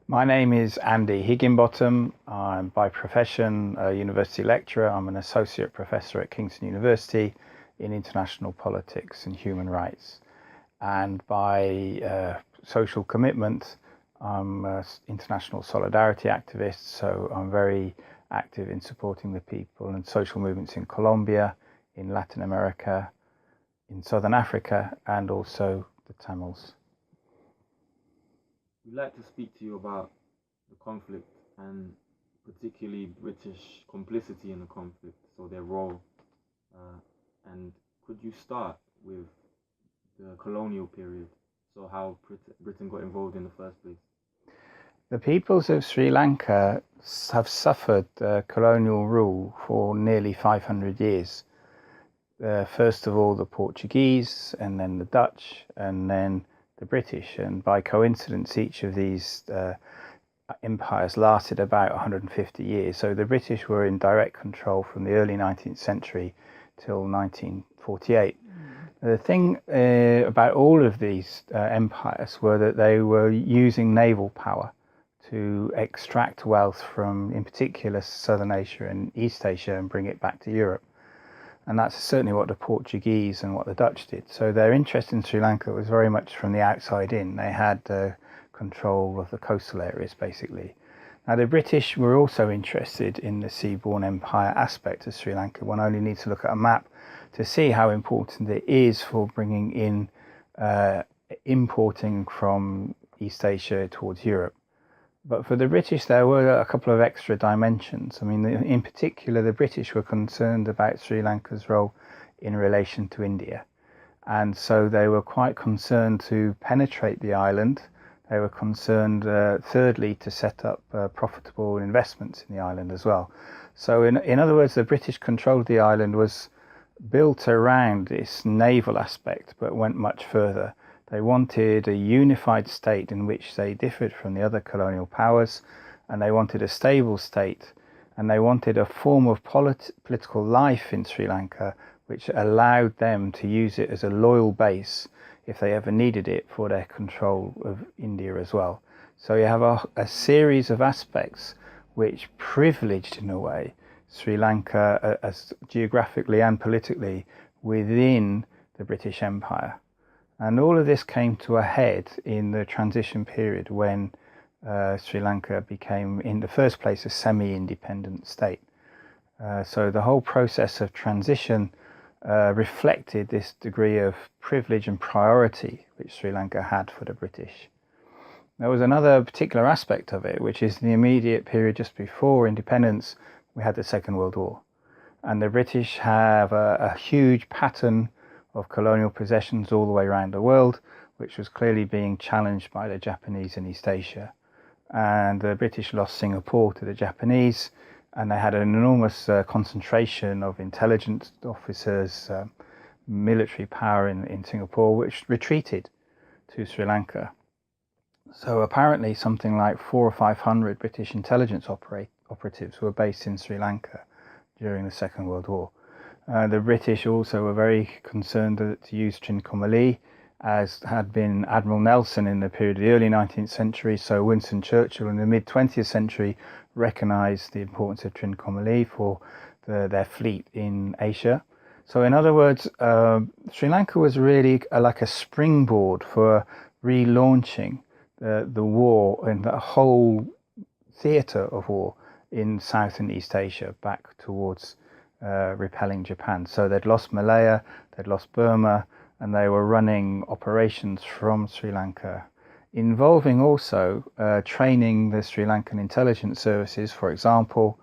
My name is Andy Higginbottom. I'm by profession a university lecturer. I'm an associate professor at Kingston University in international politics and human rights. And by social commitment, I'm an international solidarity activist. So I'm very active in supporting the people and social movements in Colombia, in Latin America, in Southern Africa, and also the Tamils. We'd like to speak to you about the conflict and particularly British complicity in the conflict, so their role. And could you start with the colonial period, so how Britain got involved in the first place? The peoples of Sri Lanka have suffered colonial rule for nearly 500 years. First of all, the Portuguese, and then the Dutch, and then the British, and by coincidence each of these empires lasted about 150 years. So the British were in direct control from the early 19th century till 1948. The thing about all of these empires were that they were using naval power to extract wealth from, in particular, Southern Asia and East Asia and bring it back to Europe. And that's certainly what the Portuguese and what the Dutch did. So their interest in Sri Lanka was very much from the outside in. They had control of the coastal areas, basically. Now, the British were also interested in the seaborne empire aspect of Sri Lanka. One only needs to look at a map to see how important it is for bringing in, importing from East Asia towards Europe. But for the British, there were a couple of extra dimensions. I mean, in particular, the British were concerned about Sri Lanka's role in relation to India. And so they were quite concerned to penetrate the island. They were concerned, thirdly, to set up profitable investments in the island as well. So in other words, the British control of the island was built around this naval aspect, but went much further. They wanted a unified state in which they differed from the other colonial powers, and they wanted a stable state, and they wanted a form of political life in Sri Lanka which allowed them to use it as a loyal base if they ever needed it for their control of India as well. So you have a series of aspects which privileged, in a way, Sri Lanka as geographically and politically within the British Empire. And all of this came to a head in the transition period when Sri Lanka became, in the first place, a semi-independent state. So the whole process of transition reflected this degree of privilege and priority which Sri Lanka had for the British. There was another particular aspect of it, which is the immediate period just before independence. We had the Second World War. And the British have a huge pattern of colonial possessions all the way around the world, which was clearly being challenged by the Japanese in East Asia. And the British lost Singapore to the Japanese, and they had an enormous concentration of intelligence officers, military power in Singapore, which retreated to Sri Lanka. So apparently something like 400 or 500 British intelligence operatives were based in Sri Lanka during the Second World War. The British also were very concerned to use Trincomalee, as had been Admiral Nelson in the period of the early 19th century. So Winston Churchill in the mid-20th century recognised the importance of Trincomalee for their fleet in Asia. So in other words, Sri Lanka was really like a springboard for relaunching the war and the whole theatre of war in South and East Asia back towards repelling Japan. So they'd lost Malaya, they'd lost Burma, and they were running operations from Sri Lanka, involving also training the Sri Lankan intelligence services, for example.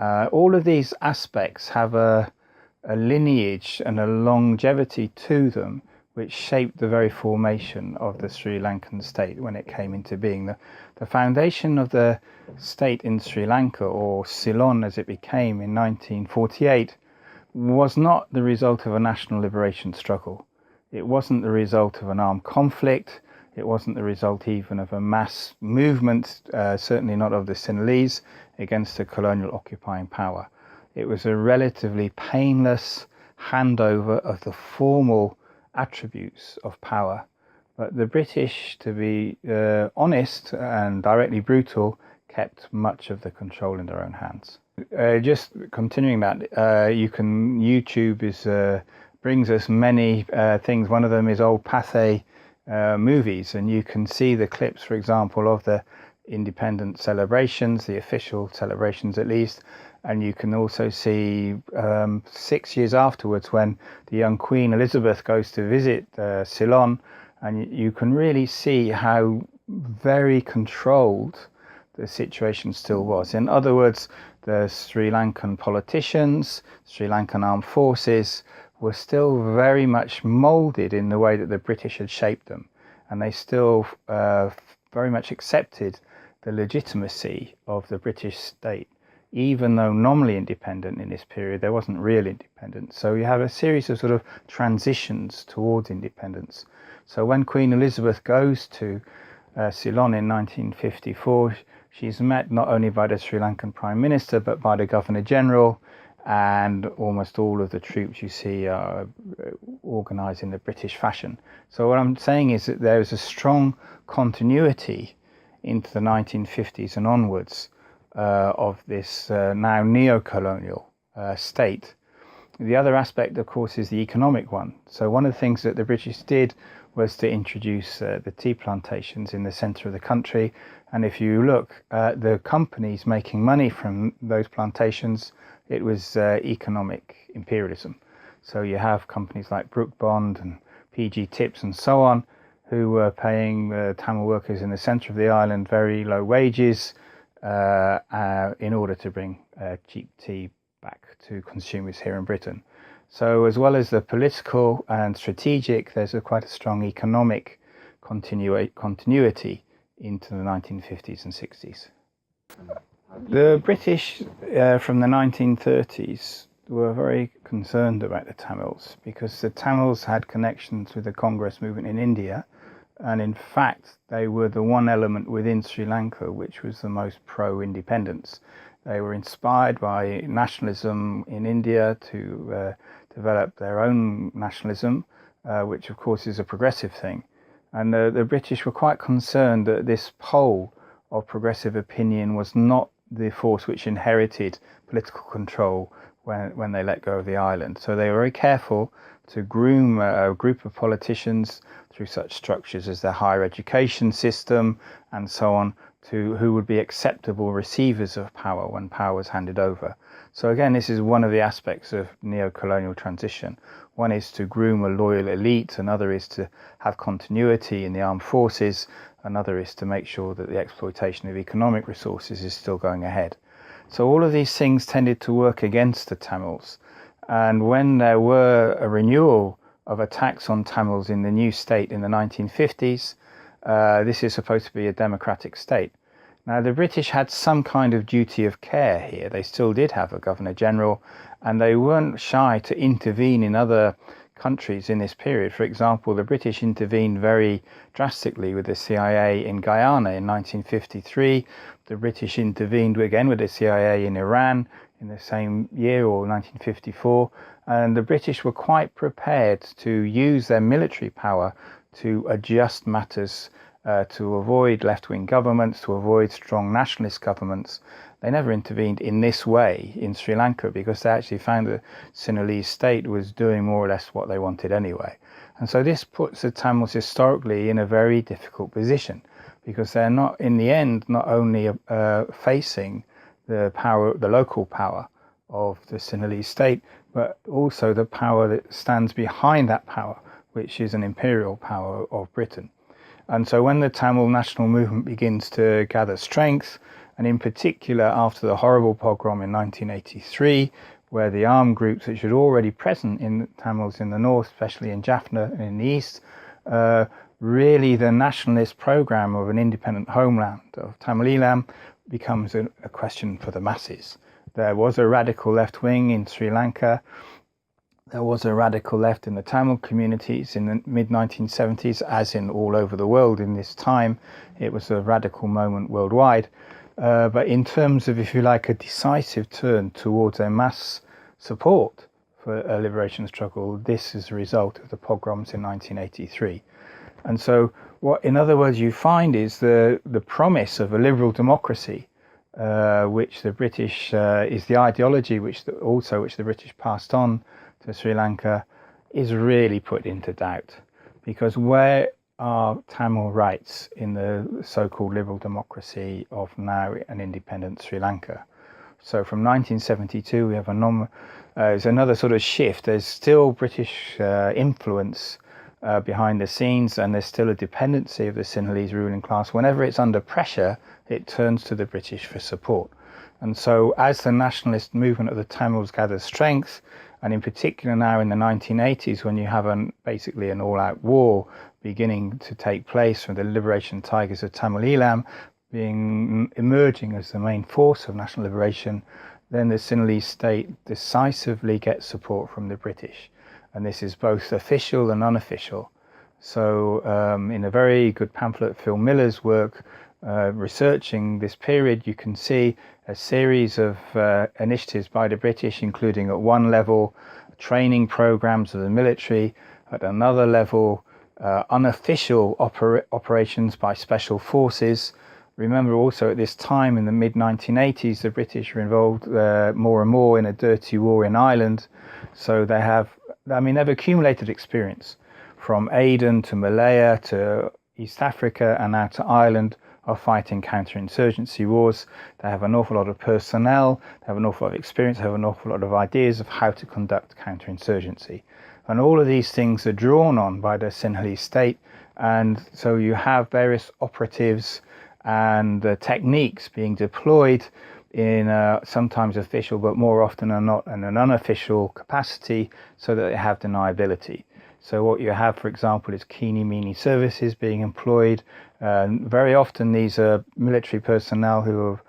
All of these aspects have a lineage and a longevity to them which shaped the very formation of the Sri Lankan state when it came into being. The foundation of the state in Sri Lanka, or Ceylon as it became in 1948, was not the result of a national liberation struggle. It wasn't the result of an armed conflict. It wasn't the result even of a mass movement, certainly not of the Sinhalese, against a colonial occupying power. It was a relatively painless handover of the formal attributes of power But the British, to be honest and directly brutal, kept much of the control in their own hands. Just continuing that, YouTube brings us many things. One of them is old Pathé movies, and you can see the clips, for example, of the independent celebrations, the official celebrations at least, and you can also see 6 years afterwards when the young Queen Elizabeth goes to visit Ceylon, and you can really see how very controlled the situation still was. In other words, the Sri Lankan politicians, Sri Lankan armed forces were still very much moulded in the way that the British had shaped them, and they still very much accepted the legitimacy of the British state. Even though nominally independent in this period, there wasn't real independence. So you have a series of sort of transitions towards independence. So when Queen Elizabeth goes to Ceylon in 1954, she's met not only by the Sri Lankan Prime Minister, but by the Governor General, and almost all of the troops you see are organised in the British fashion. So what I'm saying is that there is a strong continuity into the 1950s and onwards of this now neo-colonial state. The other aspect, of course, is the economic one. So one of the things that the British did was to introduce the tea plantations in the centre of the country. And if you look at the companies making money from those plantations, it was economic imperialism. So you have companies like Brook Bond and PG Tips and so on, who were paying the Tamil workers in the centre of the island very low wages in order to bring cheap tea back to consumers here in Britain. So as well as the political and strategic, there's quite a strong economic continuity into the 1950s and 60s. The British from the 1930s were very concerned about the Tamils because the Tamils had connections with the Congress movement in India, and in fact they were the one element within Sri Lanka which was the most pro-independence. They were inspired by nationalism in India to develop their own nationalism, which of course is a progressive thing. And the British were quite concerned that this pole of progressive opinion was not the force which inherited political control when they let go of the island. So they were very careful to groom a group of politicians through such structures as their higher education system and so on, to who would be acceptable receivers of power when power was handed over. So again, this is one of the aspects of neo-colonial transition. One is to groom a loyal elite, another is to have continuity in the armed forces, another is to make sure that the exploitation of economic resources is still going ahead. So all of these things tended to work against the Tamils. And when there were a renewal of attacks on Tamils in the new state in the 1950s, this is supposed to be a democratic state. Now, the British had some kind of duty of care here. They still did have a Governor General, and they weren't shy to intervene in other countries in this period. For example, the British intervened very drastically with the CIA in Guyana in 1953. The British intervened again with the CIA in Iran in the same year, or 1954. And the British were quite prepared to use their military power to adjust matters to avoid left-wing governments, to avoid strong nationalist governments. They never intervened in this way in Sri Lanka because they actually found the Sinhalese state was doing more or less what they wanted anyway. And so this puts the Tamils historically in a very difficult position because they're not, in the end, not only facing the power, the local power of the Sinhalese state, but also the power that stands behind that power, which is an imperial power of Britain. And so when the Tamil national movement begins to gather strength, and in particular after the horrible pogrom in 1983, where the armed groups which were already present in the Tamils in the north, especially in Jaffna and in the east, really the nationalist program of an independent homeland of Tamil Eelam becomes a question for the masses. There was a radical left wing in Sri Lanka. There was a radical left in the Tamil communities in the mid-1970s, as in all over the world in this time. It was a radical moment worldwide. But in terms of, if you like, a decisive turn towards a mass support for a liberation struggle, this is a result of the pogroms in 1983. And so what, in other words, you find is the promise of a liberal democracy, which the British, is the ideology which the British passed on to Sri Lanka, is really put into doubt. Because where are Tamil rights in the so-called liberal democracy of now an independent Sri Lanka? So from 1972, we have there's another sort of shift. There's still British influence behind the scenes, and there's still a dependency of the Sinhalese ruling class. Whenever it's under pressure, it turns to the British for support. And so as the nationalist movement of the Tamils gathers strength, and in particular now in the 1980s, when you have basically an all-out war beginning to take place from the liberation tigers of Tamil Eelam emerging as the main force of national liberation, then the Sinhalese state decisively gets support from the British. And this is both official and unofficial. So in a very good pamphlet, Phil Miller's work, researching this period, you can see a series of initiatives by the British, including at one level training programs of the military, at another level unofficial operations by special forces. Remember also at this time in the mid-1980s, the British were involved more and more in a dirty war in Ireland. So they've accumulated experience from Aden to Malaya to East Africa and now to Ireland of fighting counterinsurgency wars. They have an awful lot of personnel, they have an awful lot of experience, they have an awful lot of ideas of how to conduct counterinsurgency. And all of these things are drawn on by the Sinhalese state. And so you have various operatives and techniques being deployed in sometimes official, but more often than not in an unofficial capacity, so that they have deniability. So what you have, for example, is keeny-meeny services being employed. Very often these are military personnel who are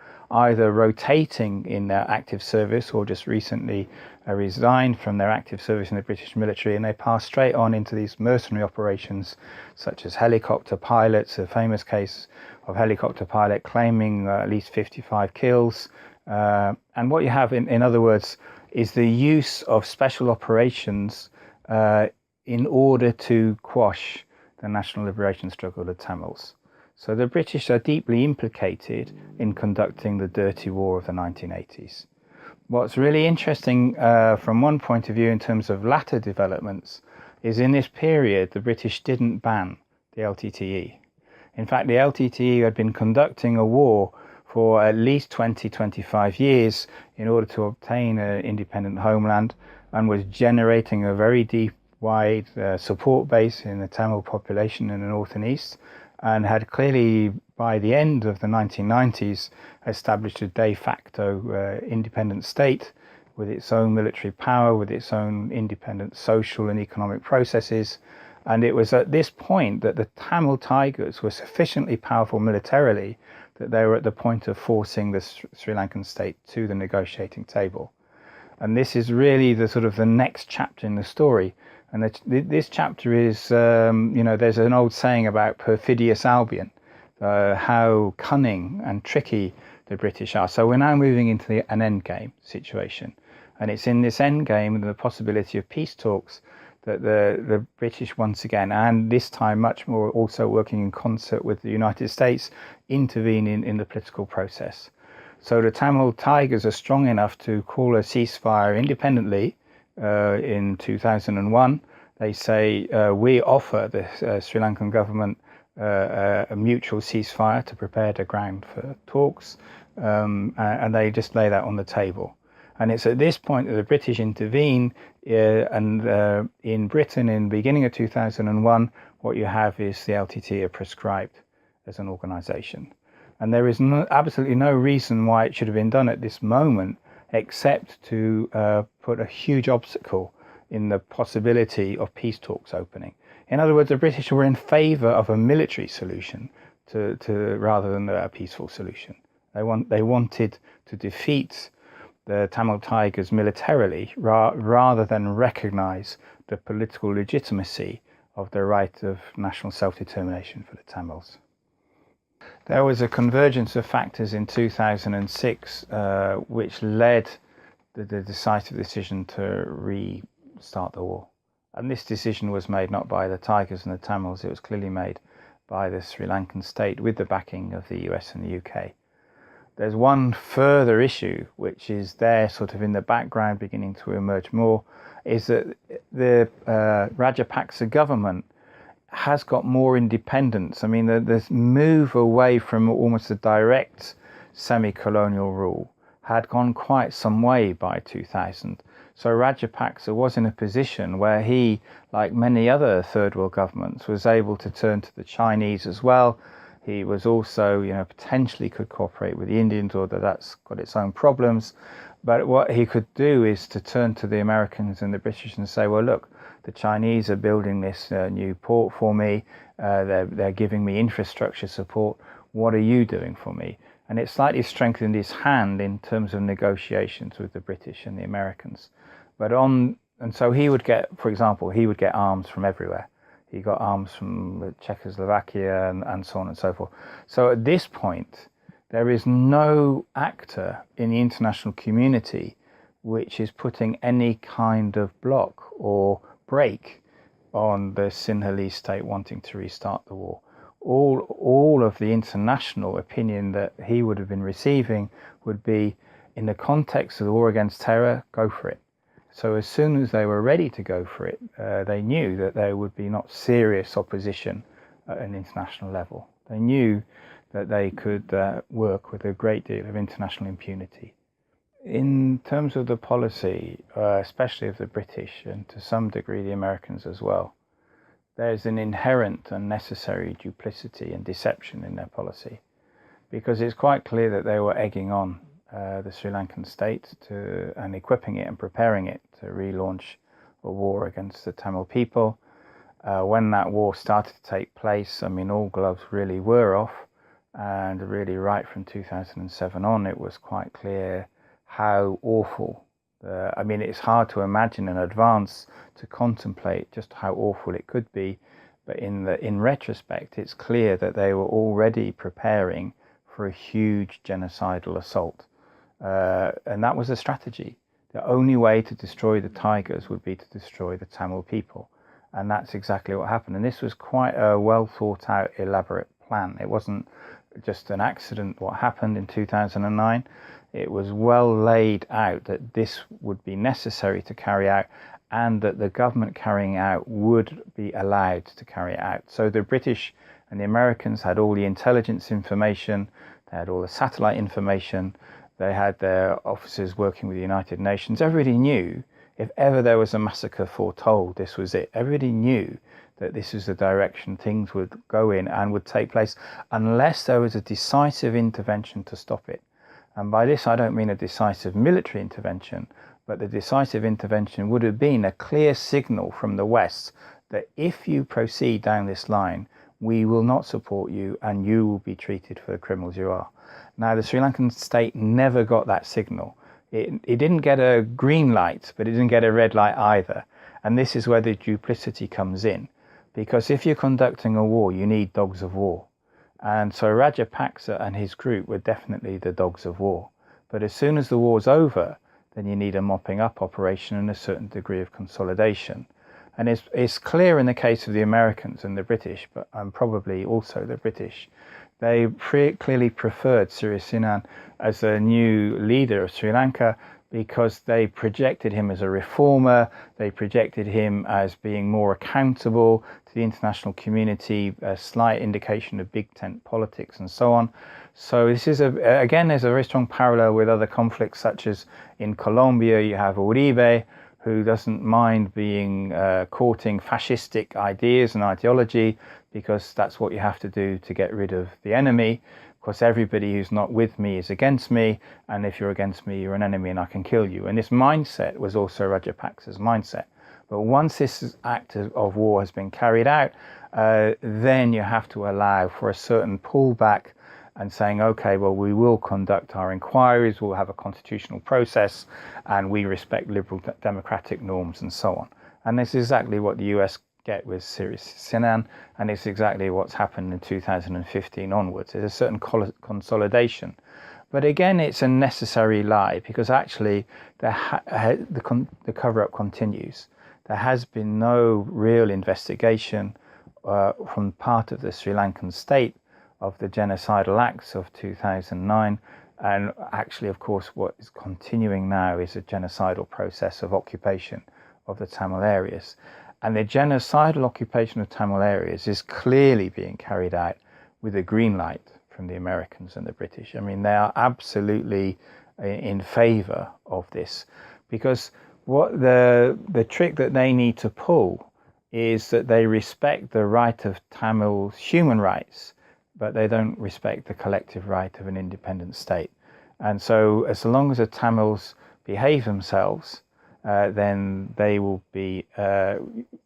either rotating in their active service or just recently resigned from their active service in the British military, and they pass straight on into these mercenary operations, such as helicopter pilots, a famous case of helicopter pilot claiming at least 55 kills. And what you have, in other words, is the use of special operations in order to quash the national liberation struggle of the Tamils. So the British are deeply implicated in conducting the dirty war of the 1980s. What's really interesting from one point of view in terms of latter developments is in this period the British didn't ban the LTTE. In fact, the LTTE had been conducting a war for at least 20-25 years in order to obtain an independent homeland, and was generating a very deep, wide support base in the Tamil population in the north and east, and had clearly, by the end of the 1990s, established a de facto independent state with its own military power, with its own independent social and economic processes. And it was at this point that the Tamil Tigers were sufficiently powerful militarily that they were at the point of forcing the Sri Lankan state to the negotiating table. And this is really the sort of the next chapter in the story. And this chapter is, there's an old saying about perfidious Albion, how cunning and tricky the British are. So we're now moving into an endgame situation. And it's in this endgame, the possibility of peace talks, that the British once again, and this time much more also working in concert with the United States, intervene in the political process. So the Tamil Tigers are strong enough to call a ceasefire independently in 2001. They say, we offer the Sri Lankan government a mutual ceasefire to prepare the ground for talks, and they just lay that on the table. And it's at this point that the British intervene, and in Britain in the beginning of 2001, what you have is the LTTE are prescribed as an organisation. And there is absolutely no reason why it should have been done at this moment, except to put a huge obstacle in the possibility of peace talks opening. In other words, the British were in favour of a military solution to rather than a peaceful solution. They wanted to defeat the Tamil Tigers militarily rather than recognise the political legitimacy of the right of national self-determination for the Tamils. There was a convergence of factors in 2006 which led the decisive decision to restart the war. And this decision was made not by the Tigers and the Tamils, it was clearly made by the Sri Lankan state with the backing of the US and the UK. There's one further issue which is there sort of in the background beginning to emerge more, is that the Rajapaksa government has got more independence. I mean, the move away from almost a direct semi-colonial rule had gone quite some way by 2000. So Rajapaksa was in a position where he, like many other third world governments, was able to turn to the Chinese as well. He was also, potentially could cooperate with the Indians, although that's got its own problems. But what he could do is to turn to the Americans and the British and say, well, look, the Chinese are building this new port for me. They're giving me infrastructure support. What are you doing for me? And it slightly strengthened his hand in terms of negotiations with the British and the Americans. And so he would get, for example, arms from everywhere. He got arms from Czechoslovakia and so on and so forth. So at this point, there is no actor in the international community which is putting any kind of block or break on the Sinhalese state wanting to restart the war. All of the international opinion that he would have been receiving would be, in the context of the war against terror, go for it. So as soon as they were ready to go for it, they knew that there would be not serious opposition at an international level. They knew that they could work with a great deal of international impunity. In terms of the policy, especially of the British and to some degree the Americans as well, there's an inherent and necessary duplicity and deception in their policy, because it's quite clear that they were egging on the Sri Lankan state and equipping it and preparing it to relaunch a war against the Tamil people. When that war started to take place, I mean, all gloves really were off, and really right from 2007 on, it was quite clear how awful. It's hard to imagine in advance to contemplate just how awful it could be, but in retrospect, it's clear that they were already preparing for a huge genocidal assault, and that was a strategy. The only way to destroy the Tigers would be to destroy the Tamil people, and that's exactly what happened. And this was quite a well thought out, elaborate plan. It wasn't just an accident what happened in 2009. It was well laid out that this would be necessary to carry out, and that the government carrying out would be allowed to carry it out. So the British and the Americans had all the intelligence information, they had all the satellite information, they had their officers working with the United Nations. Everybody knew if ever there was a massacre foretold, this was it. Everybody knew that this is the direction things would go in and would take place unless there was a decisive intervention to stop it. And by this, I don't mean a decisive military intervention, but the decisive intervention would have been a clear signal from the West that if you proceed down this line, we will not support you and you will be treated for the criminals you are. Now, the Sri Lankan state never got that signal. It didn't get a green light, but it didn't get a red light either. And this is where the duplicity comes in. Because if you're conducting a war, you need dogs of war. And so Rajapaksa and his group were definitely the dogs of war. But as soon as the war's over, then you need a mopping up operation and a certain degree of consolidation. And it's clear in the case of the Americans and the British, but probably also the British, they clearly preferred Sirisena as a new leader of Sri Lanka, because they projected him as a reformer, they projected him as being more accountable to the international community, a slight indication of big tent politics and so on. So this is, again, there's a very strong parallel with other conflicts, such as in Colombia, you have Uribe, who doesn't mind being courting fascistic ideas and ideology, because that's what you have to do to get rid of the enemy. Of course, everybody who's not with me is against me, and if you're against me, you're an enemy and I can kill you. And this mindset was also Rajapaksa's mindset. But once this act of war has been carried out, then you have to allow for a certain pullback and saying, okay, well, we will conduct our inquiries, we'll have a constitutional process, and we respect liberal democratic norms and so on. And this is exactly what the US get with Sirisena, and it's exactly what's happened in 2015 onwards. There's a certain consolidation. But again, it's a necessary lie, because actually the cover-up continues. there has been no real investigation from part of the Sri Lankan state of the genocidal acts of 2009. And actually, of course, what is continuing now is a genocidal process of occupation of the Tamil areas. And the genocidal occupation of Tamil areas is clearly being carried out with a green light from the Americans and the British. I mean, they are absolutely in favor of this, because what the trick that they need to pull is that they respect the right of Tamils' human rights, but they don't respect the collective right of an independent state. And so as long as the Tamils behave themselves, then they will be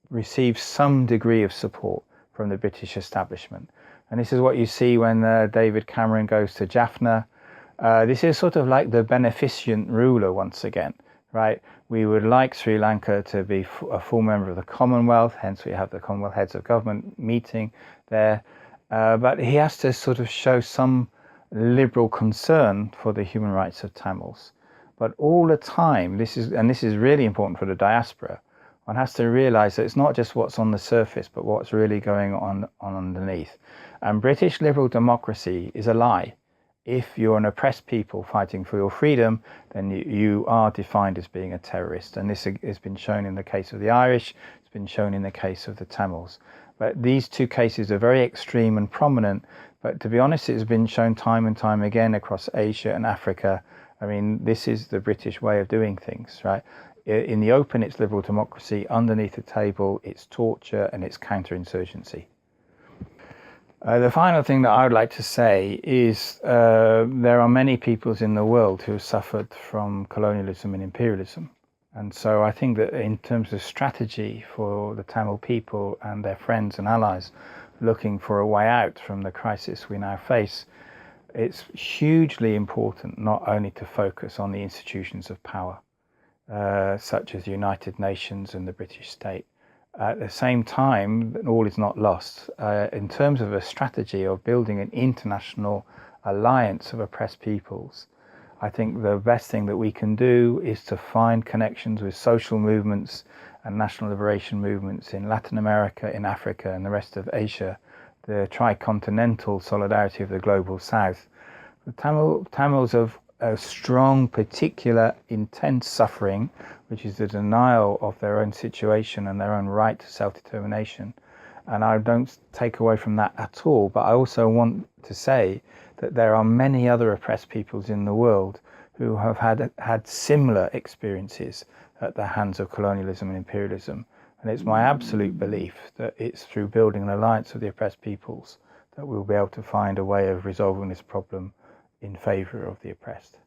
receive some degree of support from the British establishment. And this is what you see when David Cameron goes to Jaffna. This is sort of like the beneficent ruler once again, right? We would like Sri Lanka to be a full member of the Commonwealth, hence we have the Commonwealth Heads of Government meeting there. But he has to sort of show some liberal concern for the human rights of Tamils. But all the time, this is really important for the diaspora, one has to realize that it's not just what's on the surface, but what's really going on underneath. And British liberal democracy is a lie. If you're an oppressed people fighting for your freedom, then you are defined as being a terrorist. And this has been shown in the case of the Irish, it's been shown in the case of the Tamils. But these two cases are very extreme and prominent. But to be honest, it's been shown time and time again across Asia and Africa. I mean, this is the British way of doing things, right? In the open, it's liberal democracy. Underneath the table, it's torture and it's counterinsurgency. The final thing that I would like to say is there are many peoples in the world who have suffered from colonialism and imperialism. And so I think that in terms of strategy for the Tamil people and their friends and allies looking for a way out from the crisis we now face, it's hugely important not only to focus on the institutions of power, such as the United Nations and the British state. At the same time, all is not lost. In terms of a strategy of building an international alliance of oppressed peoples, I think the best thing that we can do is to find connections with social movements and national liberation movements in Latin America, in Africa, and the rest of Asia, the tricontinental solidarity of the global south. The Tamils have a strong, particular, intense suffering, which is the denial of their own situation and their own right to self-determination. And I don't take away from that at all, but I also want to say that there are many other oppressed peoples in the world who have had similar experiences at the hands of colonialism and imperialism. And it's my absolute belief that it's through building an alliance of the oppressed peoples that we'll be able to find a way of resolving this problem in favour of the oppressed.